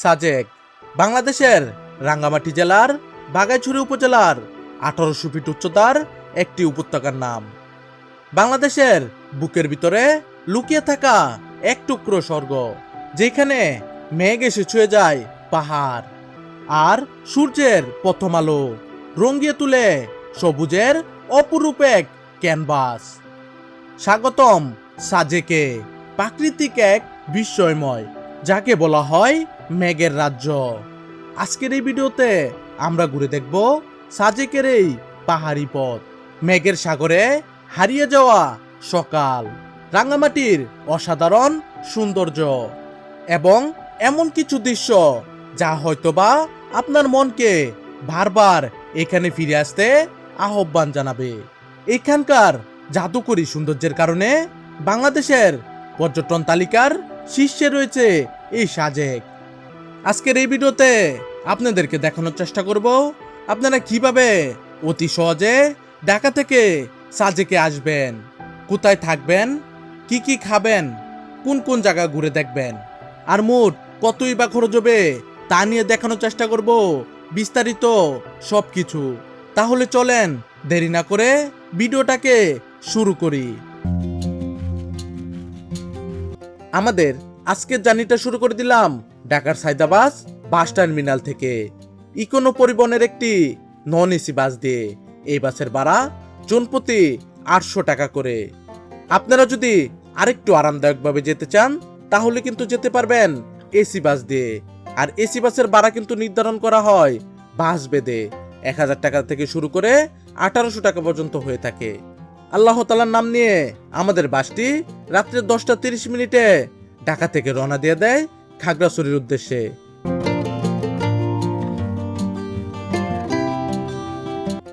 সাজেক বাংলাদেশের রাঙ্গামাটি জেলার বাগাইছড়ি উপজেলার 1800 ফিট উচ্চতার একটি উপত্যকার নাম। বাংলাদেশের বুকের ভিতরে লুকিয়ে থাকা এক টুকরো স্বর্গ, যেখানে মেঘ এসে ছুঁয়ে যায় পাহাড়, আর সূর্যের প্রথম আলো রঙিয়ে তুলে সবুজের অপরূপ এক ক্যানভাস। স্বাগতম সাজেকে, প্রাকৃতিক এক বিস্ময়ময়, যাকে বলা হয় মেঘের রাজ্য। আজকের এই ভিডিওতে আমরা ঘুরে দেখব সাজেকের এই পাহাড়ি পথ, মেঘের সাগরে হারিয়ে যাওয়া সকাল, রাঙ্গামাটির অসাধারণ সৌন্দর্য এবং এমন কিছু দৃশ্য যা হয়তোবা আপনার মনকে বারবার এখানে ফিরে আসতে আহ্বান জানাবে। এখানকার জাদুকরী সৌন্দর্যের কারণে বাংলাদেশের পর্যটন তালিকার শীর্ষে রয়েছে এই সাজেক। আজকের এই ভিডিওতে আপনাদেরকে দেখানোর চেষ্টা করব আপনারা কিভাবে অতি সহজে ঢাকা থেকে সাজেকে আসবেন, কোথায় থাকবেন, কি কি খাবেন, কোন কোন জায়গা ঘুরে দেখবেন, আর মোট কতই বা খরচ হবে তা নিয়ে দেখানোর চেষ্টা করব বিস্তারিত সবকিছু। তাহলে চলেন দেরি না করে ভিডিওটাকে শুরু করি। আমাদের আজকের জার্নিটা শুরু করে দিলাম ঢাকার সায়দাবাদ বাস টার্মিনাল থেকে ইকোনো পরিবহনের একটি নন এসি বাস দিয়ে। এই বাসের ভাড়া জনপ্রতি 800 টাকা করে। আপনারা যদি আরেকটু আরামদায়কভাবে যেতে চান তাহলে কিন্তু যেতে পারবেন এসি বাস দিয়ে। আর এসি বাসের ভাড়া কিন্তু নির্ধারণ করা হয় বাস বেঁধে 1000 টাকা থেকে শুরু করে 1800 টাকা পর্যন্ত হয়ে থাকে। আল্লাহ তাআলার নাম নিয়ে আমাদের বাসটি রাত্রে 10:30 ঢাকা থেকে রওনা দিয়ে দেয় খাগড়াছড়ির উদ্দেশ্যে।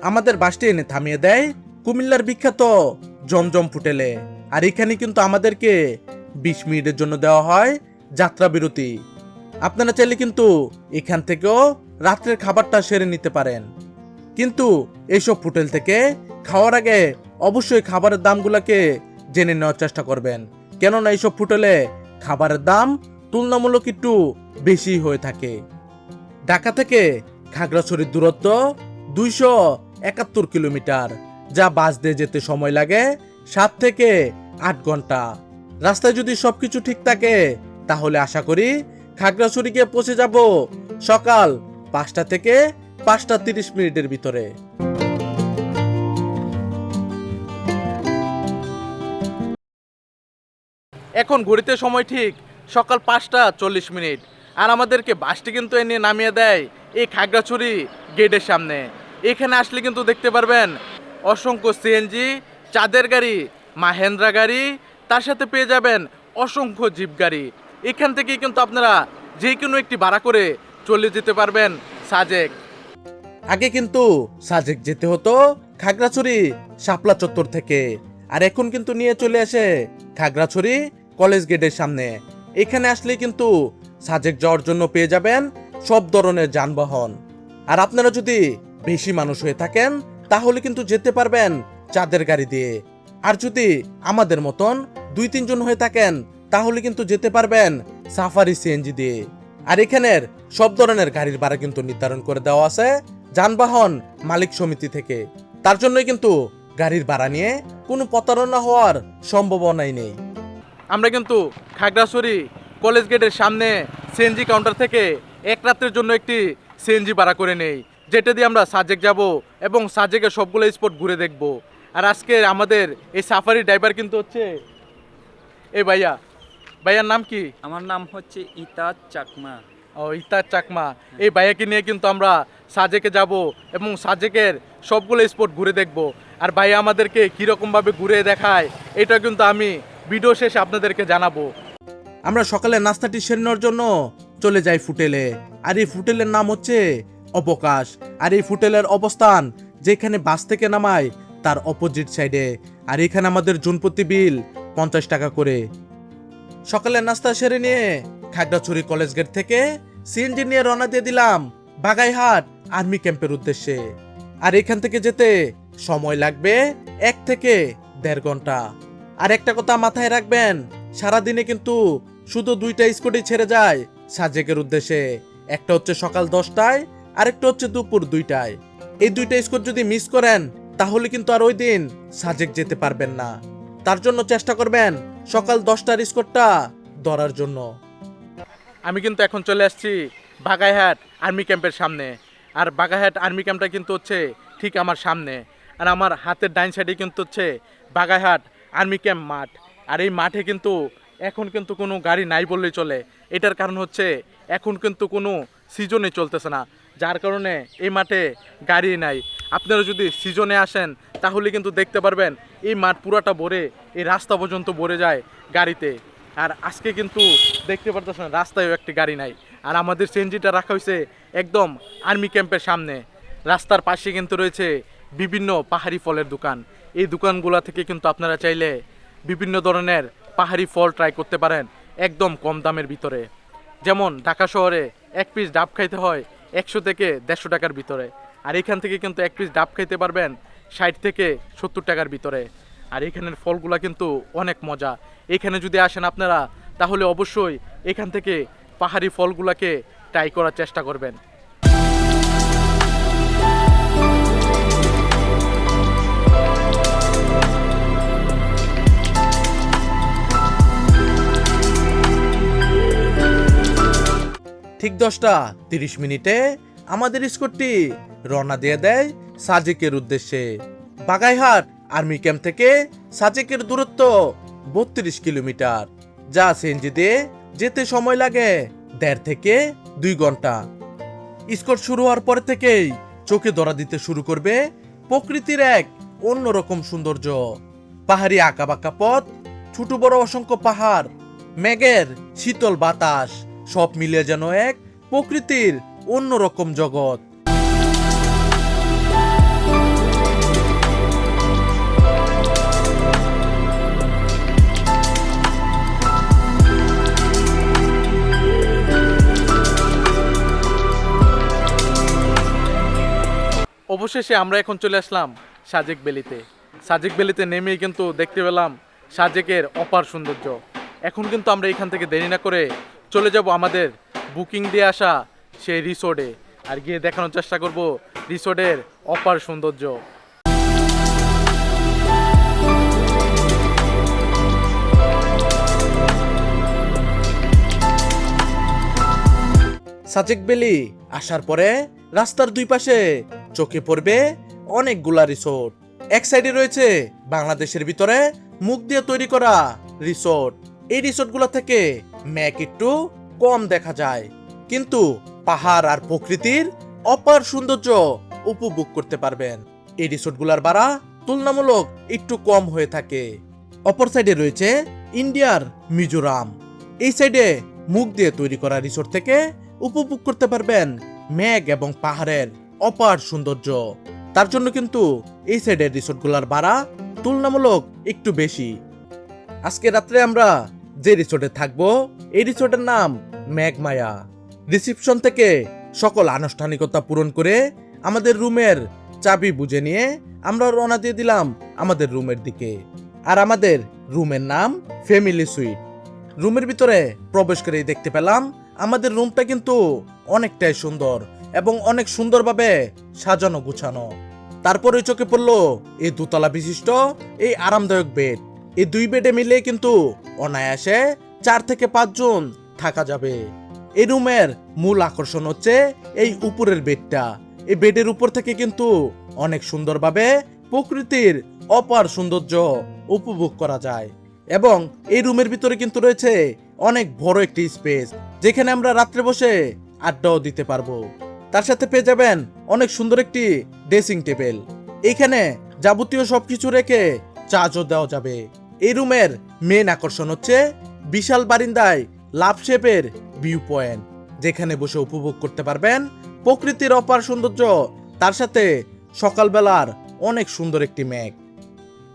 আমাদের বাসটি এনে থামিয়ে দেয় কুমিল্লার বিখ্যাত জমজম হোটেলে। আর এখানে কিন্তু আমাদেরকে 20 মিনিটের জন্য দেওয়া হয় যাত্রা বিরতি। আপনারা চাইলে কিন্তু এখান থেকেও রাত্রের খাবারটা সেরে নিতে পারেন, কিন্তু এইসব হোটেল থেকে খাওয়ার আগে অবশ্যই খাবারের দামগুলোকে জেনে নেওয়ার চেষ্টা করবেন, কেননা এইসব হোটেলে খাবারের দাম তুলনামূলক একটু বেশি হয়ে থাকে। ঢাকা থেকে খাগড়াছড়ির দূরত্ব 271 কিলোমিটার, যা বাস দিয়ে যেতে সময় লাগে 7 থেকে 8 ঘন্টা। রাস্তায় যদি সবকিছু ঠিক থাকে তাহলে আশা করি খাগড়াছড়ি গিয়ে পৌঁছে যাব সকাল 5টা থেকে 5:30 ভিতরে। এখন ঘড়িতে সময় ঠিক সকাল 5:40, আর আমাদেরকে বাসটি কিন্তু এনে নামিয়ে দেয় এই খাগড়াছড়ি গেটের সামনে। এখানে আসলে কিন্তু দেখতে পারবেন অসংখ্য সিএনজি, চাঁদের গাড়ি, মাহেন্দ্রা গাড়ি, তার সাথে পেয়ে যাবেন অসংখ্য জিপ গাড়ি। এখান থেকেই কিন্তু আপনারা যে কোনো একটি ভাড়া করে চলে যেতে পারবেন সাজেক। আগে কিন্তু সাজেক যেতে হতো খাগড়াছড়ি শাপলা চত্বর থেকে, আর এখন কিন্তু নিয়ে চলে আসে খাগড়াছড়ি কলেজ গেটের সামনে। এখানে আসলে কিন্তু সাজেক যাওয়ার জন্য পেয়ে যাবেন সব ধরনের যানবাহন। আর আপনারা যদি বেশি মানুষ হয়ে থাকেন তাহলে কিন্তু যেতে পারবেন চাঁদের গাড়ি দিয়ে। আর যদি আমাদের মতন 2-3 জন হয়ে থাকেন তাহলে কিন্তু যেতে পারবেন সাফারি সিএনজি দিয়ে। আর এখানের সব ধরনের গাড়ির ভাড়া কিন্তু নির্ধারণ করে দেওয়া আছে যানবাহন মালিক সমিতি থেকে। তার জন্যই কিন্তু গাড়ির ভাড়া নিয়ে কোনো প্রতারণা হওয়ার সম্ভাবনাই নেই। আমরা কিন্তু খাগড়াছড়ি কলেজ গেটের সামনে সিএনজি কাউন্টার থেকে এক রাতের জন্য একটি সিএনজি ভাড়া করে নেই, যেটা দিয়ে আমরা সাজেক যাব এবং সাজেকের সবগুলো স্পট ঘুরে দেখব। আর আজকে আমাদের এই সাফারি ড্রাইভার কিন্তু হচ্ছে এই ভাইয়ার নাম কি? আমার নাম হচ্ছে ইতাজ চাকমা। ও, ইতাজ চাকমা। এই ভাইয়াকে নিয়ে কিন্তু আমরা সাজেকে যাব এবং সাজেকের সবগুলো স্পট ঘুরে দেখব। আর ভাইয়া আমাদেরকে কীরকমভাবে ঘুরে দেখায় এটা কিন্তু আমি ভিডিও শেষে আপনাদেরকে জানাবো। আমরা সকালে নাস্তাটি সেরে নেওয়ার জন্য চলে যাই ফুটেলে। আর এই ফুটেলের নাম হচ্ছে অবকাশ। আর এই ফুটেলের অবস্থান যেখানে বাস থেকে নামায় তার অপোজিট সাইডে। আর এখানে আমাদের জনপ্রতি বিল 50 টাকা করে। সকালের নাস্তা সেরে নিয়ে খাগড়াছড়ি কলেজ গেট থেকে সিএনজি নিয়ে রওনা দিয়ে দিলাম বাগাইহাট আর্মি ক্যাম্পের উদ্দেশ্যে। আর এখান থেকে যেতে সময় লাগবে 1 থেকে 1.5 ঘন্টা। আর একটা কথা মাথায় রাখবেন, সারাদিনে কিন্তু শুধু 2টা স্কুটি ছেড়ে যায় সাজেকের উদ্দেশ্যে। একটা হচ্ছে সকাল 10টায়, আরেকটা হচ্ছে দুপুর 2টায়। এই দুইটা স্কট যদি মিস করেন তাহলে কিন্তু আর ওই দিন সাজেক যেতে পারবেন না। তার জন্য চেষ্টা করবেন সকাল 10টার স্কটটা ধরার জন্য। আমি কিন্তু এখন চলে আসছি বাগাইহাট আর্মি ক্যাম্পের সামনে। আর বাগাইহাট আর্মি ক্যাম্পটা কিন্তু হচ্ছে ঠিক আমার সামনে। আর আমার হাতের ডাইন সাইডে কিন্তু হচ্ছে বাগাইহাট আর্মি ক্যাম্প মাঠ। আর এই মাঠে কিন্তু এখন কিন্তু কোনো গাড়ি নাই বললেই চলে। এটার কারণ হচ্ছে এখন কিন্তু কোনো সিজনে চলতেছে না, যার কারণে এই মাঠে গাড়ি নাই। আপনারা যদি সিজনে আসেন তাহলে কিন্তু দেখতে পারবেন এই মাঠ পুরাটা ভরে, এই রাস্তা পর্যন্ত ভরে যায় গাড়িতে। আর আজকে কিন্তু দেখতে পারতেছেন রাস্তায়ও একটি গাড়ি নাই। আর আমাদের সিএনজিটা রাখা হয়েছে একদম আর্মি ক্যাম্পের সামনে। রাস্তার পাশে কিন্তু রয়েছে বিভিন্ন পাহাড়ি ফলের দোকান। এই দোকানগুলো থেকে কিন্তু আপনারা চাইলে বিভিন্ন ধরনের পাহাড়ি ফল ট্রাই করতে পারেন একদম কম দামের ভিতরে। যেমন ঢাকা শহরে এক পিস ডাব খাইতে হয় 100 থেকে 150 টাকার ভিতরে, আর এখান থেকে কিন্তু এক পিস ডাব খাইতে পারবেন 60 থেকে 70 টাকার ভিতরে। আর এখানের ফলগুলা কিন্তু অনেক মজা। এখানে যদি আসেন আপনারা তাহলে অবশ্যই এখান থেকে পাহাড়ি ফলগুলাকে ট্রাই করার চেষ্টা করবেন। ঠিক 10:30 আমাদের স্কটটি রওনা দিয়ে দেয় সাজেকের উদ্দেশ্যে। বাগাইহাট আর্মি ক্যাম্প থেকে সাজেকের দূরত্ব 32 কিলোমিটার, যা সিএনজি দিয়ে যেতে সময় লাগে 1.5 থেকে 2 ঘন্টা। স্কট শুরু হওয়ার পর থেকেই চোখে ধরা দিতে শুরু করবে প্রকৃতির এক অন্যরকম সৌন্দর্য। পাহাড়ি আঁকাবাঁকা পথ, ছোট বড় অসংখ্য পাহাড়, মেঘের শীতল বাতাস, সব মিলিয়ে যেন এক প্রকৃতির অন্যরকম জগৎ। অবশেষে আমরা এখন চলে আসলাম সাজেক ভ্যালিতে। সাজেক ভ্যালিতে নেমেই কিন্তু দেখতে পেলাম সাজেকের অপার সৌন্দর্য। এখন কিন্তু আমরা এখান থেকে দেরি না করে চলে যাব আমাদের বুকিং দিয়ে আসা সেই রিসোর্টে, আর গিয়ে দেখানোর চেষ্টা করব রিসোর্টের অপার সৌন্দর্য। সাজেক ভ্যালি আসার পরে রাস্তার দুই পাশে চোখে পড়বে অনেকগুলা রিসোর্ট। এক সাইডে রয়েছে বাংলাদেশের ভিতরে মুখ দিয়ে তৈরি করা রিসোর্ট। এই রিসোর্টগুলো থেকে ম্যাক একটু কম দেখা যায়, কিন্তু পাহাড় আর প্রকৃতির অপার সৌন্দর্য উপভোগ করতে পারবেন। এই রিসোর্টগুলোর ভাড়া তুলনামূলক একটু কম হয়ে থাকে। অপর সাইডে রয়েছে ইন্ডিয়ার মিজোরাম। এই সাইডে মুখ দিয়ে তৈরি করা রিসোর্ট থেকে উপভোগ করতে পারবেন মেঘ এবং পাহাড়ের অপার সৌন্দর্য। তার জন্য কিন্তু এই সাইডের রিসোর্টগুলোর ভাড়া তুলনামূলক একটু বেশি। আজকে রাত্রে আমরা যে রিসোর্টে থাকবো এই রিসোর্টের নাম মেঘমায়া। রিসিপশন থেকে সকল আনুষ্ঠানিকতা পূরণ করে আমাদের রুমের চাবি বুঝে নিয়ে আমরা রওনা দিয়ে দিলাম আমাদের রুমের দিকে। আর আমাদের রুমের নাম ফ্যামিলি সুইট। রুমের ভিতরে প্রবেশ করেই দেখতে পেলাম আমাদের রুমটা কিন্তু অনেকটাই সুন্দর এবং অনেক সুন্দরভাবে সাজানো গুছানো। তারপরে চোখে পড়লো এই দোতলা বিশিষ্ট এই আরামদায়ক বেড। এই 2 বেডে মিলে কিন্তু অনায়াসে 4 থেকে 5 জন থাকা যাবে। এই রুমের মূল আকর্ষণ হচ্ছে এই উপরের বেডটা। এই বেডের উপর থেকে কিন্তু অনেক সুন্দরভাবে প্রকৃতির অপার সৌন্দর্য উপভোগ করা যায়। এবং এই রুমের ভিতরে কিন্তু রয়েছে অনেক বড় একটি স্পেস, যেখানে আমরা রাত্রে বসে আড্ডাও দিতে পারবো। তার সাথে পেয়ে যাবেন অনেক সুন্দর একটি ড্রেসিং টেবিল। এইখানে যাবতীয় সবকিছু রেখে চার্জও দেওয়া যাবে। এই রুমের মেন আকর্ষণ হচ্ছে বিশাল বারিন্দায় লাভ শেপের ভিউ পয়েন্ট, যেখানে বসে উপভোগ করতে পারবেন প্রকৃতির অপার সৌন্দর্য, তার সাথে সকালবেলার অনেক সুন্দর একটি মেঘ।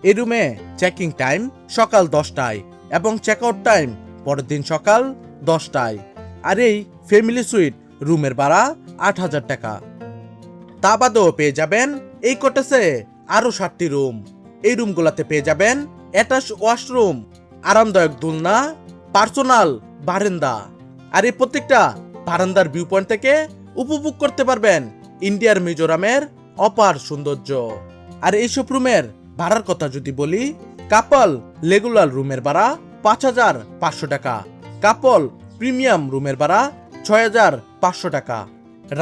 এই রুমে চেকিং টাইম সকাল 10টায় এবং চেক আউট টাইম পরের দিন সকাল 10টায়। আর এই ফ্যামিলি সুইট রুমের ভাড়া 8,000 টাকা। তা বাদেও পেয়ে যাবেন এই কটেজে আরো 7টি রুম। এই রুমগুলোতে পেয়ে যাবেন অ্যাটাচ ওয়াশরুম, আরামদায়ক দোলনা, পার্সোনাল বারান্দা, আর এই প্রত্যেকটা বারান্দার ভিউ পয়েন্ট থেকে উপভোগ করতে পারবেন ইন্ডিয়ার মিজোরামের অপার সৌন্দর্য। আর এইসব রুমের ভাড়ার কথা যদি বলি, কাপল রেগুলার রুমের ভাড়া 5,500 টাকা, কাপল প্রিমিয়াম রুমের ভাড়া 6,500 টাকা,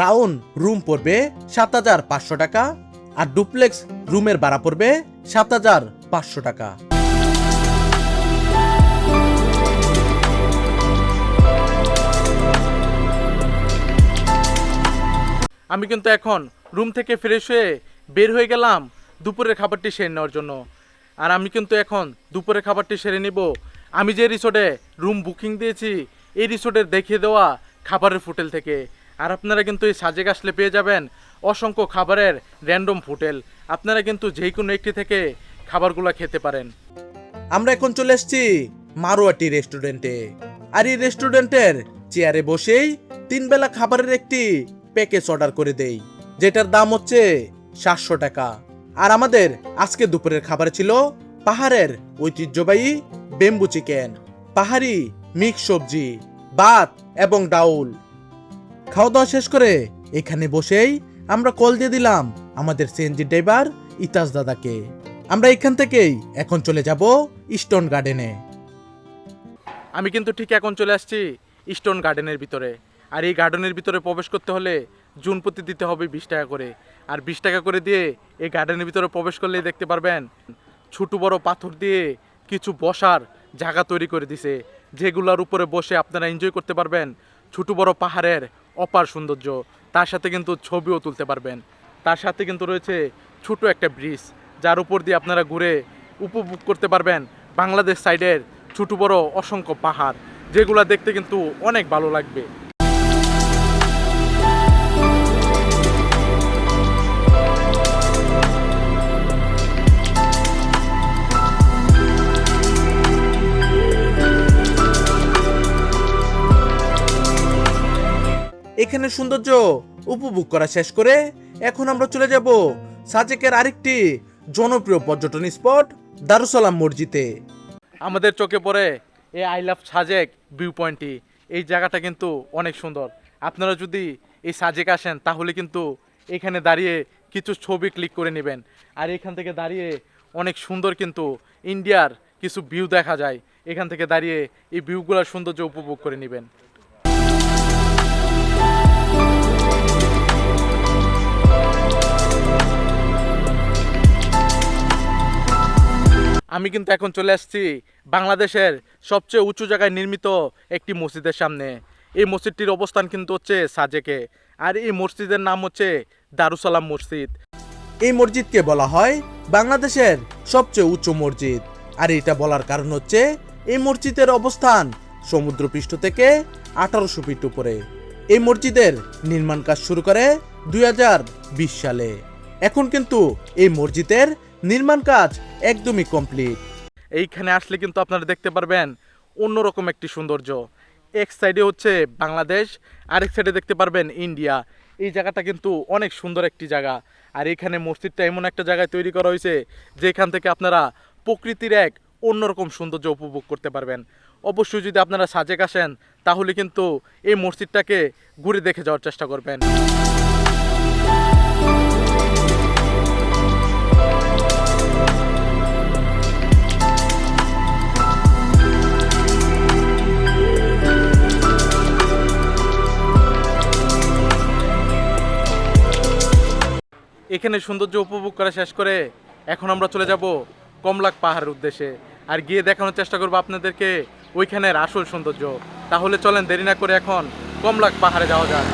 রাউন্ড রুম পড়বে 7,500 টাকা, আর ডুপ্লেক্স রুমের ভাড়া পড়বে 7,500 টাকা। আমি কিন্তু এখন রুম থেকে ফ্রেশ হয়ে বের হয়ে গেলাম দুপুরের খাবারটি সেরে নেওয়ার জন্য। আর আমি কিন্তু এখন দুপুরের খাবারটি সেরে নিব আমি যে রিসোর্টে রুম বুকিং দিয়েছি এই রিসোর্টের দেখিয়ে দেওয়া খাবারের হোটেল থেকে। আর আপনারা কিন্তু এই সাজেক আসলে পেয়ে যাবেন অসংখ্য খাবারের র্যান্ডম হোটেল, আপনারা কিন্তু যে কোনো একটি থেকে খাবারগুলো খেতে পারেন। আমরা এখন চলে এসেছি মারোয়াটি রেস্টুরেন্টে। আর এই রেস্টুরেন্টের চেয়ারে বসেই 3 বেলা খাবারের একটি প্যাকেজ অর্ডার করে দেই, যেটার দাম হচ্ছে 700 টাকা। আর আমাদের আজকে দুপুরের খাবার ছিল পাহাড়ের ঐতিহ্যবাহী বেম্বু চিকেন, পাহাড়ি মিক্স সবজি, ভাত এবং ডাউল। খাওয়া দাওয়া শেষ করে এখানে বসেই আমরা কল দিয়ে দিলাম আমাদের সিএনজি ড্রাইভার ইতাজ দাদাকে। আমরা এখান থেকেই এখন চলে যাব ইস্টন গার্ডেনে। আমি কিন্তু ঠিক এখন চলে আসছি ইস্টন গার্ডেনের ভিতরে। আর এই গার্ডেনের ভিতরে প্রবেশ করতে হলে জুন প্রতি দিতে হবে 20 টাকা করে। আর 20 টাকা করে দিয়ে এই গার্ডেনের ভিতরে প্রবেশ করলেই দেখতে পারবেন ছোট বড় পাথর দিয়ে কিছু বসার জায়গা তৈরি করে দিছে, যেগুলোর উপরে বসে আপনারা এনজয় করতে পারবেন ছোট বড় পাহাড়ের অপার সৌন্দর্য। তার সাথে কিন্তু ছবিও তুলতে পারবেন। তার সাথে কিন্তু রয়েছে ছোট একটা ব্রিজ, যার উপর দিয়ে আপনারা ঘুরে উপভোগ করতে পারবেন বাংলাদেশ সাইডের ছোট বড় অসংখ্য পাহাড়, যেগুলো দেখতে কিন্তু অনেক ভালো লাগবে। এখানে সৌন্দর্য উপভোগ করা শেষ করে এখন আমরা চলে যাব সাজেকের আরেকটি জনপ্রিয় পর্যটন স্পট দারুসালাম মসজিদে। আমাদের চোখে পড়ে এই আই লাভ সাজেক ভিউ পয়েন্টটি। এই জায়গাটা কিন্তু অনেক সুন্দর। আপনারা যদি এই সাজেক আসেন তাহলে কিন্তু এখানে দাঁড়িয়ে কিছু ছবি ক্লিক করে নেবেন। আর এখান থেকে দাঁড়িয়ে অনেক সুন্দর কিন্তু ইন্ডিয়ার কিছু ভিউ দেখা যায়। এখান থেকে দাঁড়িয়ে এই ভিউগুলোর সৌন্দর্য উপভোগ করে নেবেন। আমি কিন্তু এখন চলে আসছি বাংলাদেশের সবচেয়ে উঁচু জায়গায় নির্মিত একটি মসজিদের সামনে। এই মসজিদটির অবস্থান কিন্তু হচ্ছে সাজেকে। আর এই মসজিদের নাম হচ্ছে দারুসালাম মসজিদ। এই মসজিদকে বলা হয় বাংলাদেশের সবচেয়ে উঁচু মসজিদ। আর এটা বলার কারণ হচ্ছে এই মসজিদের অবস্থান সমুদ্রপৃষ্ঠ থেকে 1800 ফিট উপরে। এই মসজিদের নির্মাণ কাজ শুরু করে 2020 সালে। এখন কিন্তু এই মসজিদের নির্মাণ কাজ একদমই কমপ্লিট। এইখানে আসলে কিন্তু আপনারা দেখতে পারবেন অন্যরকম একটি সৌন্দর্য। এক সাইডে হচ্ছে বাংলাদেশ, আরেক সাইডে দেখতে পারবেন ইন্ডিয়া। এই জায়গাটা কিন্তু অনেক সুন্দর একটি জায়গা। আর এখানে মসজিদটা এমন একটা জায়গায় তৈরি করা হয়েছে যেখান থেকে আপনারা প্রকৃতির এক অন্যরকম সৌন্দর্য উপভোগ করতে পারবেন। অবশ্যই যদি আপনারা সাজেক আসেন তাহলে কিন্তু এই মসজিদটাকে ঘুরে দেখে যাওয়ার চেষ্টা করবেন। এখানে সৌন্দর্য উপভোগ করা শেষ করে এখন আমরা চলে যাব কমলাক পাহাড়ের উদ্দেশ্যে। আর গিয়ে দেখানোর চেষ্টা করবো আপনাদেরকে ওইখানের আসল সৌন্দর্য। তাহলে চলেন দেরি না করে এখন কমলাক পাহাড়ে যাওয়া যাক।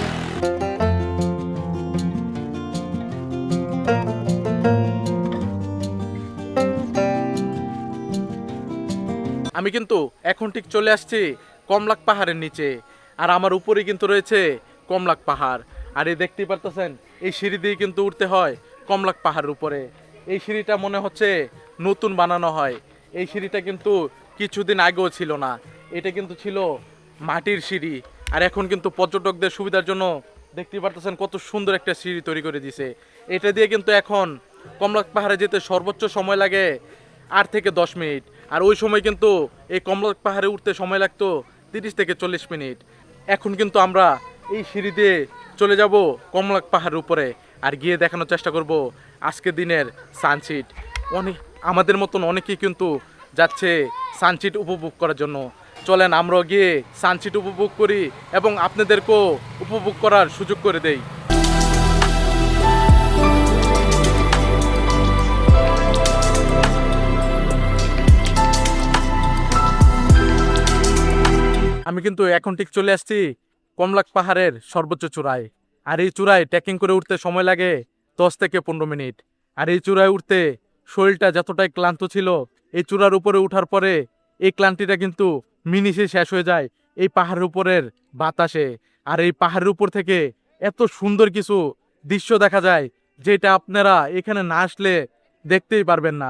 আমি কিন্তু এখন ঠিক চলে আসছি কমলাক পাহাড়ের নিচে। আর আমার উপরে কিন্তু রয়েছে কমলাক পাহাড়। আর এই দেখতেই পারতেছেন এই সিঁড়ি দিয়ে কিন্তু উঠতে হয় কমলাক পাহাড়ের উপরে। এই সিঁড়িটা মনে হচ্ছে নতুন বানানো হয়। এই সিঁড়িটা কিন্তু কিছুদিন আগেও ছিল না, এটা কিন্তু ছিল মাটির সিঁড়ি। আর এখন কিন্তু পর্যটকদের সুবিধার জন্য দেখতেই পারতেছেন কত সুন্দর একটা সিঁড়ি তৈরি করে দিছে। এটা দিয়ে কিন্তু এখন কমলাক পাহাড়ে যেতে সর্বোচ্চ সময় লাগে 8 থেকে 10 মিনিট। আর ওই সময় কিন্তু এই কমলাক পাহাড়ে উঠতে সময় লাগতো 30 থেকে 40 মিনিট। এখন কিন্তু আমরা এই সিঁড়ি দিয়ে চলে যাব কমলাক পাহাড়ের উপরে, আর গিয়ে দেখানোর চেষ্টা করব আজকের দিনের সানসেট। অনেক আমাদের মতন অনেকেই কিন্তু যাচ্ছে সানসেট উপভোগ করার জন্য। চলেন আমরাও গিয়ে সানসেট উপভোগ করি এবং আপনাদেরকেও উপভোগ করার সুযোগ করে দেই। আমি কিন্তু এখন ঠিক চলে আসছি কমলাক পাহাড়ের সর্বোচ্চ চূড়ায়। আর এই চূড়ায় ট্রেকিং করে উঠতে সময় লাগে 10 থেকে 15 মিনিট। আর এই চূড়ায় উঠতে শরীরটা যতটাই ক্লান্ত ছিল, এই চূড়ার উপরে উঠার পরে এই ক্লান্তিটা কিন্তু মিনিটে শেষ হয়ে যায় এই পাহাড়ের উপরের বাতাসে। আর এই পাহাড়ের উপর থেকে এত সুন্দর কিছু দৃশ্য দেখা যায়, যেটা আপনারা এখানে না আসলে দেখতেই পারবেন না।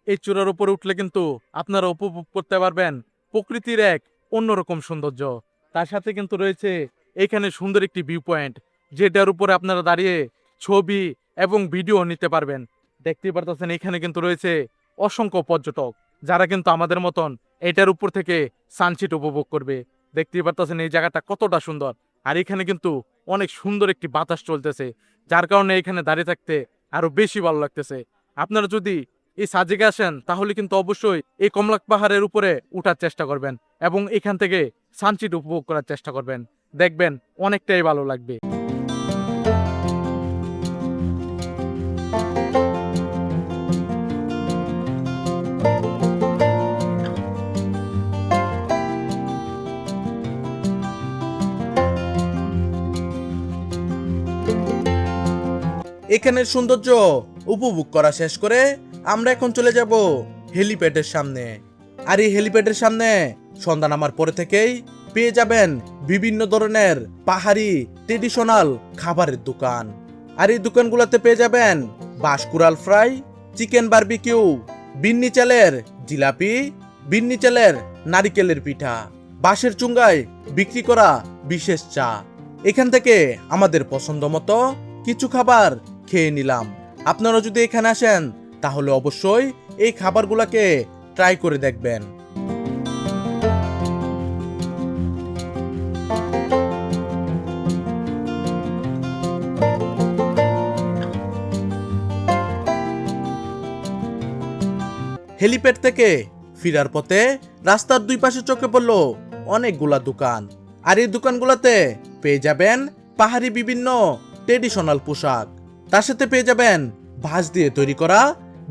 এই চূড়ার উপরে উঠলে কিন্তু আপনারা উপভোগ করতে পারবেন প্রকৃতির এক অন্যরকম সৌন্দর্য। তার সাথে কিন্তু রয়েছে এখানে সুন্দর একটি ভিউ পয়েন্ট, যেটার উপরে আপনারা দাঁড়িয়ে ছবি এবং ভিডিও নিতে পারবেন। দেখতেই পারতেছেন এখানে কিন্তু রয়েছে অসংখ্য পর্যটক, যারা কিন্তু আমাদের মতন এটার উপর থেকে সানসেট উপভোগ করবে। দেখতেই পারতেছেন এই জায়গাটা কতটা সুন্দর। আর এখানে কিন্তু অনেক সুন্দর একটি বাতাস চলতেছে, যার কারণে এখানে দাঁড়িয়ে থাকতে আরো বেশি ভালো লাগতেছে। আপনারা যদি এই সাজেকে আসেন তাহলে কিন্তু অবশ্যই এই কমলাক পাহাড়ের উপরে উঠার চেষ্টা করবেন এবং এখান থেকে সানসেট উপভোগ করার চেষ্টা করবেন। দেখবেন অনেকটাই ভালো লাগবে। এখানের সৌন্দর্য উপভোগ করা শেষ করে আমরা এখন চলে যাব হেলিপ্যাডের সামনে। আর এই হেলিপ্যাডের সামনে সন্ধ্যা নামার পরে থেকেই পেয়ে যাবেন বিভিন্ন ধরনের পাহাড়ি ট্রেডিশনাল খাবারের দোকান। আর এই দোকানগুলোতে পেয়ে যাবেন বাঁশকুড়াল ফ্রাই, চিকেন বারবিকিউ, বিন্নি চালের জিলাপি, বিন্নি চালের নারিকেলের পিঠা, বাঁশের চুঙ্গায় বিক্রি করা বিশেষ চা। এখান থেকে আমাদের পছন্দ মতো কিছু খাবার খেয়ে নিলাম। আপনারা যদি এখানে আসেন তাহলে অবশ্যই এই খাবারগুলোকে ট্রাই করে দেখবেন। হেলিপ্যাড থেকে ফিরার পথে রাস্তার দুই পাশে চোখে পড়লো অনেকগুলা দোকান। আর এই দোকানগুলোতে পেয়ে যাবেন পাহাড়ি বিভিন্ন ট্রেডিশনাল পোশাক, তার সাথে পেয়ে যাবেন ভাঁজ দিয়ে তৈরি করা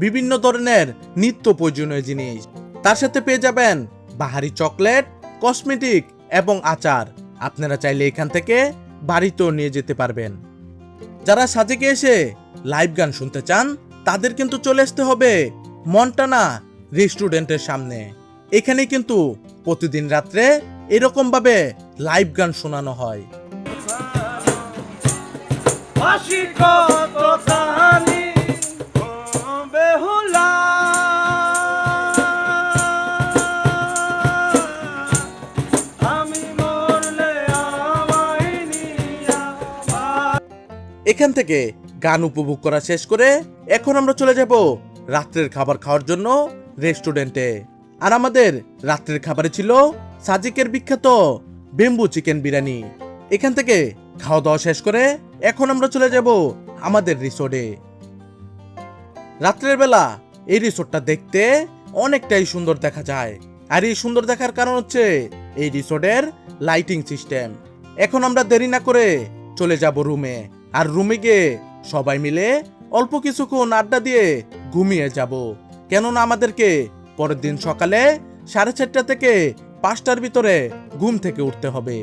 বিভিন্ন ধরনের নিত্য প্রয়োজনীয় জিনিস, তার সাথে পেয়ে যাবেন বাহারি চকলেট, কসমেটিক এবং আচার। আপনারা চাইলে এখান থেকে বাড়িতেও নিয়ে যেতে পারবেন। যারা সাজেকে এসে লাইভ গান শুনতে চান তাদের কিন্তু চলে আসতে হবে মন্টানা রেস্টুরেন্টের সামনে। এখানে কিন্তু প্রতিদিন রাত্রে এরকম ভাবে লাইভ গান শোনানো হয়। এখান থেকে গান উপভোগ করা শেষ করে এখন আমরা চলে যাব রাত্রের খাবার খাওয়ার জন্য রেস্টুরেন্টে। আর আমাদের রাত্রের খাবারে ছিল সাজিকের বিখ্যাত বেম্বু চিকেন বিরিয়ানি। এখান থেকে খাওয়া দাওয়া শেষ করে এখন আমরা চলে যাব আমাদের রিসোর্টে। রাত্রের বেলা এই রিসোর্টটা দেখতে অনেকটাই সুন্দর দেখা যায়। আর এই সুন্দর দেখার কারণ হচ্ছে এই রিসোর্টের লাইটিং সিস্টেম। এখন আমরা দেরি না করে চলে যাব রুমে। আর রুমে গিয়ে সবাই মিলে অল্প কিছুক্ষণ আড্ডা দিয়ে ঘুমিয়ে যাব, কেননা আমাদেরকে পরের দিন সকালে 4:30 থেকে 5টার ভিতরে ঘুম থেকে উঠতে হবে।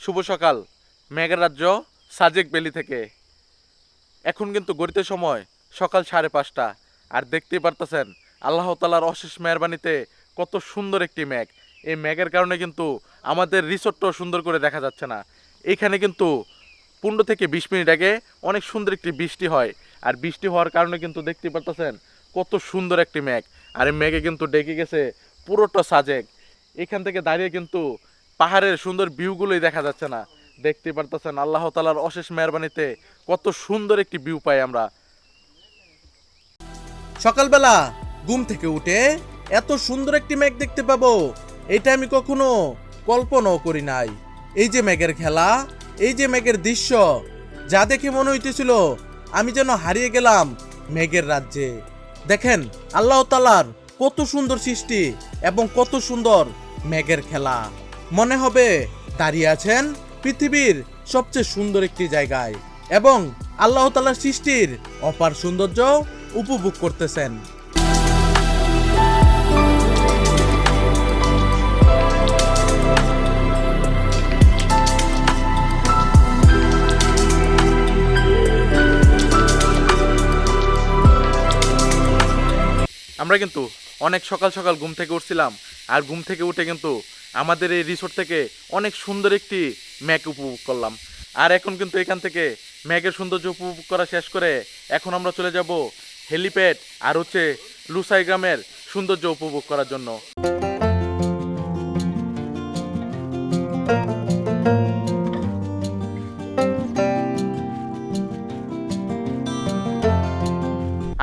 শুভ সকাল মেঘের রাজ্য সাজেক ভ্যালি থেকে। এখন কিন্তু গড়িতে সময় সকাল 5:30। আর দেখতেই পারতেছেন আল্লাহ তাআলার অশেষ মেহেরবানিতে কত সুন্দর একটি মেঘ। এই মেঘের কারণে কিন্তু আমাদের রিসোর্টটাও সুন্দর করে দেখা যাচ্ছে না। এইখানে কিন্তু 15 থেকে 20 মিনিট আগে অনেক সুন্দর একটি বৃষ্টি হয়, আর বৃষ্টি হওয়ার কারণে কিন্তু দেখতে পারতেছেন কত সুন্দর একটি মেঘ, আর এই মেঘে কিন্তু ডেকে গেছে পুরোটা সাজেক। এখান থেকে দাঁড়িয়ে কিন্তু পাহাড়ের সুন্দর ভিউগুলোই দেখা যাচ্ছে না। দেখতে পারতেছেন আল্লাহ তাআলার অশেষ মেহেরবানিতে কত সুন্দর একটি ভিউ পাই আমরা। সকালবেলা ঘুম থেকে উঠে এত সুন্দর একটি মেঘ দেখতে পাবো, এটা আমি কখনো কল্পনাও করি নাই। এই যে মেঘের খেলা, এই যে মেঘের দৃশ্য, যা দেখে মনে হইতেছিল আমি যেন হারিয়ে গেলাম মেঘের রাজ্যে। দেখেন আল্লাহ তাআলার কত সুন্দর সৃষ্টি এবং কত সুন্দর মেঘের খেলা। মনে হবে দাঁড়িয়ে আছেন পৃথিবীর সবচেয়ে সুন্দর একটি জায়গায় এবং আল্লাহ তাআলার সৃষ্টির অপার সৌন্দর্য উপভোগ করতেছেন। আমরা কিন্তু অনেক সকাল সকাল ঘুম থেকে উঠছিলাম, আর ঘুম থেকে উঠে কিন্তু আমাদের এই রিসোর্ট থেকে অনেক সুন্দর একটি মেঘ উপভোগ করলাম। আর এখন কিন্তু এখান থেকে মেঘের সৌন্দর্য উপভোগ করা শেষ করে এখন আমরা চলে যাব হেলিপ্যাড আর হচ্ছে লুসাই গ্রামের সৌন্দর্য উপভোগ করার জন্য।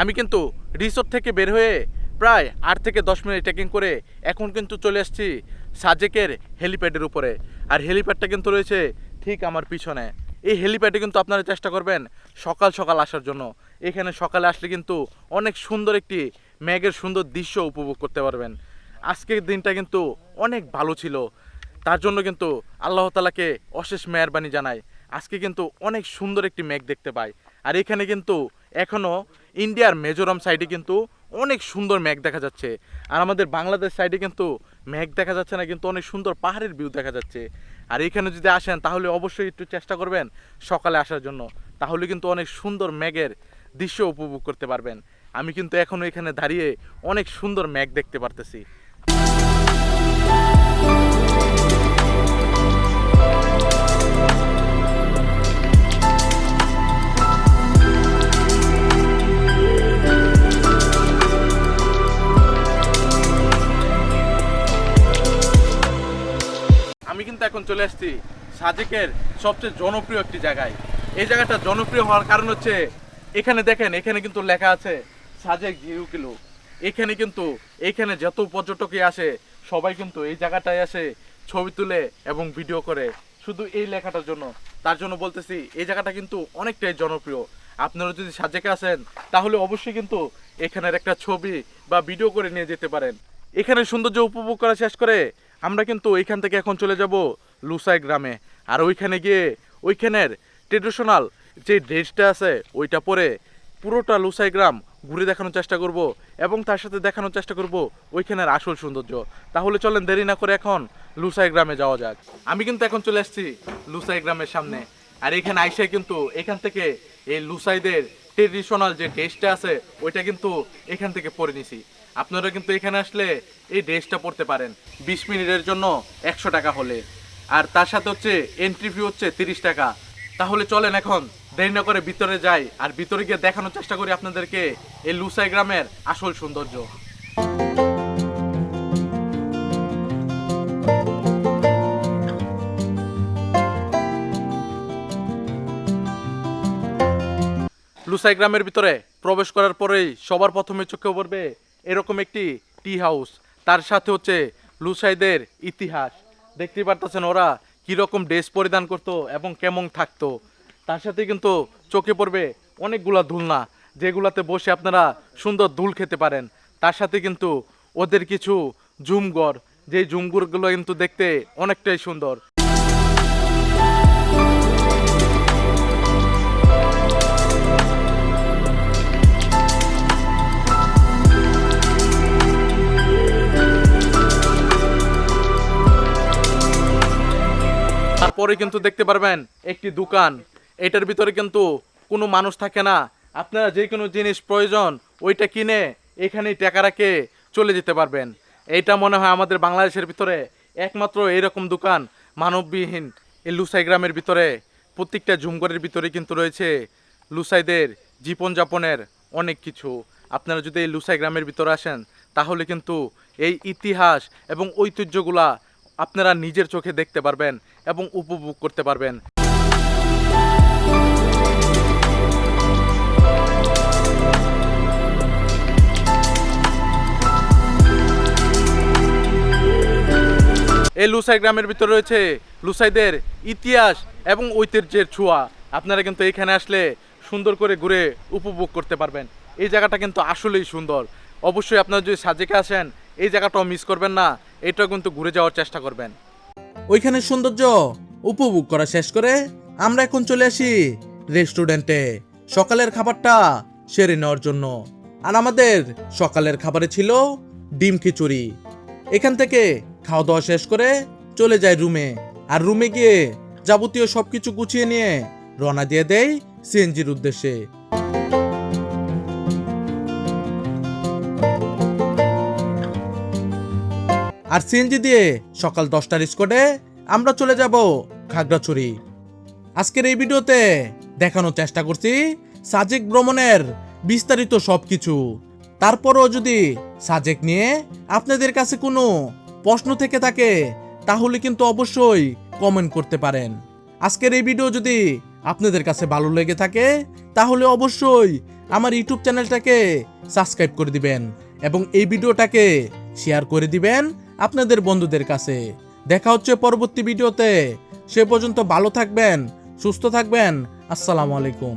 আমি কিন্তু রিসোর্ট থেকে বের হয়ে প্রায় 8 থেকে 10 মিনিট ট্রেকিং করে এখন কিন্তু চলে আসছি সাজেকের হেলিপ্যাডের উপরে। আর হেলিপ্যাডটা কিন্তু রয়েছে ঠিক আমার পিছনে। এই হেলিপ্যাডে কিন্তু আপনারা চেষ্টা করবেন সকাল সকাল আসার জন্য। এখানে সকালে আসলে কিন্তু অনেক সুন্দর একটি মেঘের সুন্দর দৃশ্য উপভোগ করতে পারবেন। আজকের দিনটা কিন্তু অনেক ভালো ছিল, তার জন্য কিন্তু আল্লাহ তাআলাকে অশেষ মেহেরবানি জানাই। আজকে কিন্তু অনেক সুন্দর একটি মেঘ দেখতে পাই। আর এখানে কিন্তু এখনও ইন্ডিয়ার মিজোরাম সাইডে কিন্তু অনেক সুন্দর মেঘ দেখা যাচ্ছে, আর আমাদের বাংলাদেশ সাইডে কিন্তু মেঘ দেখা যাচ্ছে না, কিন্তু অনেক সুন্দর পাহাড়ের ভিউ দেখা যাচ্ছে। আর এখানে যদি আসেন তাহলে অবশ্যই একটু চেষ্টা করবেন সকালে আসার জন্য, তাহলে কিন্তু অনেক সুন্দর মেঘের দৃশ্য উপভোগ করতে পারবেন। আমি কিন্তু এখনও এখানে দাঁড়িয়ে অনেক সুন্দর মেঘ দেখতে পারতেছি। আমি কিন্তু এখন চলে আসছি সাজেকের সবচেয়ে জনপ্রিয় একটি জায়গায়। এই জায়গাটা জনপ্রিয় হওয়ার কারণ হচ্ছে এখানে দেখেন, এখানে কিন্তু লেখা আছে সাজেক 0 কিলো। এখানে যত পর্যটকই আসে সবাই কিন্তু এই জায়গাটায় আসে ছবি তুলে এবং ভিডিও করে শুধু এই লেখাটার জন্য। তার জন্য বলতেছি এই জায়গাটা কিন্তু অনেকটাই জনপ্রিয়। আপনারা যদি সাজেকে আসেন তাহলে অবশ্যই কিন্তু এখানের একটা ছবি বা ভিডিও করে নিয়ে যেতে পারেন। এখানে সৌন্দর্য উপভোগ করা শেষ করে আমরা কিন্তু এখান থেকে এখন চলে যাব লুসাই গ্রামে। আর ওইখানে গিয়ে ওইখানের ট্রেডিশনাল যে ড্রেসটা আছে ওইটা পরে পুরোটা লুসাই গ্রাম ঘুরে দেখানোর চেষ্টা করব এবং তার সাথে দেখানোর চেষ্টা করব ওইখানের আসল সৌন্দর্য। তাহলে চলেন দেরি না করে এখন লুসাই গ্রামে যাওয়া যাক। আমি কিন্তু এখন চলে আসছি লুসাই গ্রামের সামনে, আর এখানে আইসাই কিন্তু এখান থেকে এই লুসাইদের ট্রেডিশনাল যে ড্রেসটা আছে ওইটা কিন্তু এখান থেকে পরে নিছি। আপনারা কিন্তু এখানে আসলে এই ড্রেসটা পরতে পারেন 20 মিনিটের জন্য 100 টাকা হলে, আর তার সাথে হচ্ছে এন্ট্রি ফি হচ্ছে 30 টাকা। তাহলে চলেন এখন দেরি না করে ভিতরে যাই, আর ভিতরে গিয়ে দেখানোর চেষ্টা করি আপনাদেরকে এই লুসাই গ্রামের আসল সৌন্দর্য। লুসাই গ্রামের ভিতরে প্রবেশ করার পরেই সবার প্রথমে চোখে পড়বে এরকম একটি টি হাউস, তার সাথে হচ্ছে লুসাইদের ইতিহাস। দেখতেই পারতেছেন ওরা কীরকম ড্রেস পরিধান করতো এবং কেমন থাকতো। তার সাথে কিন্তু চোখে পড়বে অনেকগুলা দোলনা, যেগুলাতে বসে আপনারা সুন্দর দুল খেতে পারেন। তার সাথে কিন্তু ওদের কিছু ঝুমঘর, যেই ঝুমঘরগুলো কিন্তু দেখতে অনেকটাই সুন্দর। তারপরে কিন্তু দেখতে পারবেন একটি দোকান, এটার ভিতরে কিন্তু কোনো মানুষ থাকে না। আপনারা যে কোনো জিনিস প্রয়োজন ওইটা কিনে এখানেই টাকা রাখে চলে যেতে পারবেন। এইটা মনে হয় আমাদের বাংলাদেশের ভিতরে একমাত্র এরকম দোকান মানববিহীন এই লুসাই গ্রামের ভিতরে। প্রত্যেকটা ঝুমঘরের ভিতরে কিন্তু রয়েছে লুসাইদের জীবনযাপনের অনেক কিছু। আপনারা যদি এই লুসাই গ্রামের ভিতরে আসেন তাহলে কিন্তু এই ইতিহাস এবং ঐতিহ্যগুলা আপনারা নিজের চোখে দেখতে পারবেন এবং উপভোগ করতে পারবেন। এই লুসাই গ্রামের ভিতরে রয়েছে লুসাইদের ইতিহাস এবং ঐতিহ্যের ছোঁয়া। আপনারা কিন্তু এখানে আসলে সুন্দর করে ঘুরে উপভোগ করতে পারবেন। এই জায়গাটা কিন্তু আসলেই সুন্দর। অবশ্যই আপনারা যদি সাজেকে আসেন এই জায়গাটাও মিস করবেন না, এটাও কিন্তু ঘুরে যাওয়ার চেষ্টা করবেন। ওইখানে সৌন্দর্য উপভোগ করা শেষ করে আমরা এখন চলে আসি রেস্টুরেন্টে সকালের খাবারটা সেরে নেওয়ার জন্য। আর আমাদের সকালের খাবারে ছিল ডিম খিচুড়ি। এখান থেকে খাওয়া দাওয়া শেষ করে চলে যায় রুমে। আর রুমে গিয়ে যাবতীয় সবকিছু গুছিয়ে নিয়ে রওনা দিয়ে দেয় সিএনজির উদ্দেশ্যে। আর সিএনজি দিয়ে সকাল 10টার স্কোয়াডে আমরা চলে যাব খাগড়াছড়ি। আজকের এই ভিডিওতে দেখানোর চেষ্টা করছি সাজেক ভ্রমণের বিস্তারিত সবকিছু। তারপরও যদি সাজেক নিয়ে আপনাদের কাছে কোনো প্রশ্ন থেকে থাকে তাহলে কিন্তু অবশ্যই কমেন্ট করতে পারেন। আজকের এই ভিডিও যদি আপনাদের কাছে ভালো লেগে থাকে তাহলে অবশ্যই আমার ইউটিউব চ্যানেলটাকে সাবস্ক্রাইব করে দিবেন এবং এই ভিডিওটাকে শেয়ার করে দিবেন আপনাদের বন্ধুদের কাছে। দেখা হচ্ছে পরবর্তী ভিডিওতে। সে পর্যন্ত ভালো থাকবেন, সুস্থ থাকবেন। আসসালামু আলাইকুম।